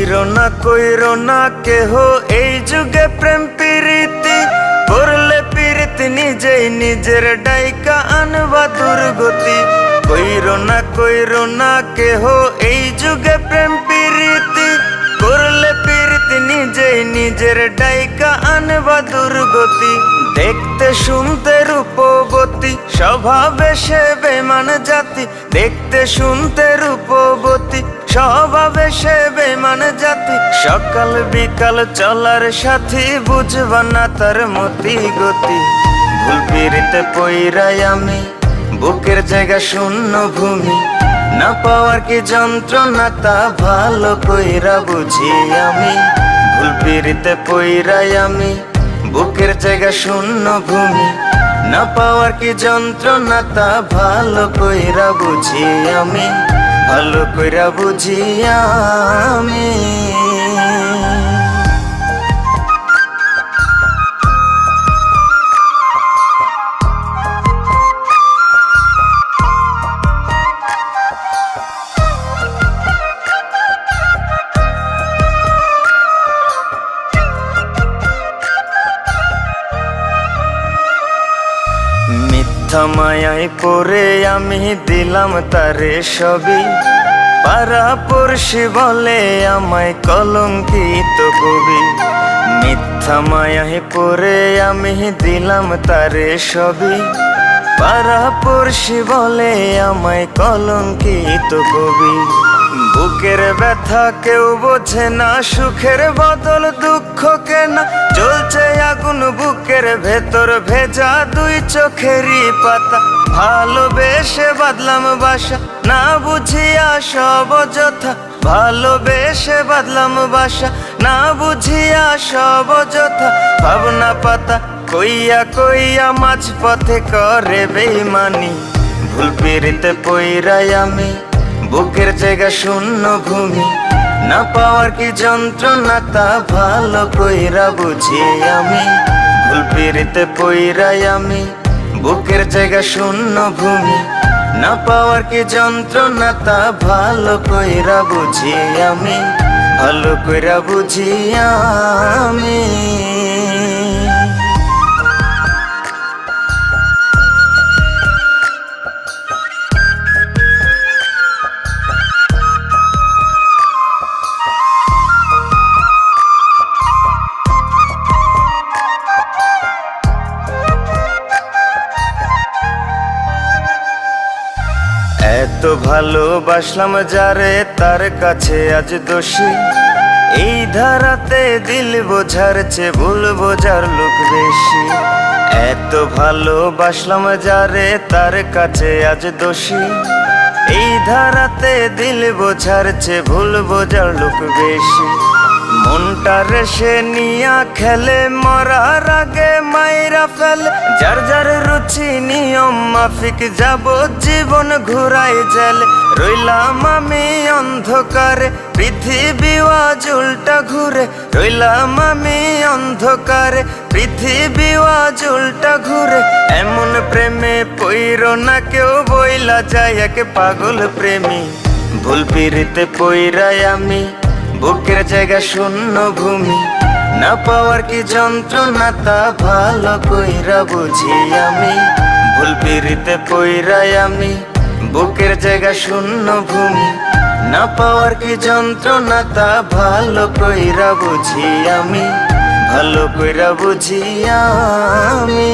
কইরো না কেহ এই যুগে প্রেম প্রীতি, করলে প্রীতি নিজেই নিজের ডাইকা আনবা দুর্গতি। কইরো না কেহ এই যুগে প্রেম প্রীতি, করলে প্রীতি নিজেই নিজের ডাইকা আনবা দুর্গতি। দেখতে শুনতে রূপবতী, স্বভাবে সে বেমান জাতি। দেখতে শুনতে রূপবতী, স্বভাবে সে বেমান জাতি। সকাল বিকাল চলার সাথী, বুঝবা না তার মতি গতি। ভুল পিরিতে পইরাই আমি, বুকের জায়গা শূন্য ভূমি। না পাওয়ার কি যন্ত্রণা তা ভালো কইরা বুঝি আমি। ভুল পিরিতে পইরাই আমি, বুকের জায়গা শূন্য ভূমি। না পাওয়ার কি যন্ত্রণা তা ভালো কইরা বুঝি আমি। ভালো কইরা বুঝি আমি। মিথ্যা মায়ায় পড়ে আমি দিলাম তারে সবই। পাড়া পড়শি বলে আমায় কলঙ্কিত কবি। মিথ্যা মায়ায় পড়ে আমি দিলাম তারে সবই। পাড়া পড়শি বলে আমায় কলঙ্কিত কবি। বুকের ব্যথা কেউ বোঝে না, সুখের বদল দুঃখ কেনা। জ্বলছে আগুন বুকের ভেতর, ভেজা দুই চোখেরই পাতা। ভালোবেসে বাদলাম বাসা, না বুঝিয়া সব অযথা। ভালোবেসে বাদলাম বাসা, না বুঝিয়া সব অযথা। ভাবনা পাতা কইয়া কইয়া মাঝ পথে করে বেইমানি। ভুল পিরিতে পইরাই আমি, বুকের জায়গা শূন্য ভূমি। না পাওয়ার কি যন্ত্রণা তা ভালো কইরা বুঝি আমি। ভুল পিরিতে পইরাই আমি, বুকের জায়গা শূন্য ভূমি। না পাওয়ার কি যন্ত্রণা তা ভালো কইরা বুঝি আমি। ভালো কইরা বুঝি আমি। এত ভালোবাসলাম যারে, তার কাছে আজ দোষী। এই ধারাতে দিল বোঝার চেয়ে ভুল বোঝার লোক বেশি। এত ভালোবাসলাম যারে, তার কাছে আজ দোষী। এই ধারাতে দিল বোঝার চেয়ে ভুল বোঝার লোক বেশি। মনটা রেসে নিয়া খেলে, মরার আগে মাইরা ফেলে। যার যার রুচি নিয়ম মাফিক, যাব জীবন ঘুরাই জেলে। রইলাম আমি অন্ধকারে, পৃথিবী আজ উল্টা ঘুরে। রইলাম আমি অন্ধকারে, পৃথিবী আজ উল্টা ঘুরে। এমন প্রেমে পইরো না কেউ, বইলা যায় এক পাগল প্রেমী। ভুল পিরিতে পইরাই আমি, বুকের জায়গা শূন্য ভূমি। না পাওয়ার কি যন্ত্রণা তা ভালো কইরা বুঝি আমি। ভুল পিরিতে পইরাই আমি, বুকের জায়গা শূন্য ভূমি। না পাওয়ার কি যন্ত্রণা তা ভালো কইরা বুঝি আমি। ভালো কইরা বুঝি আমি।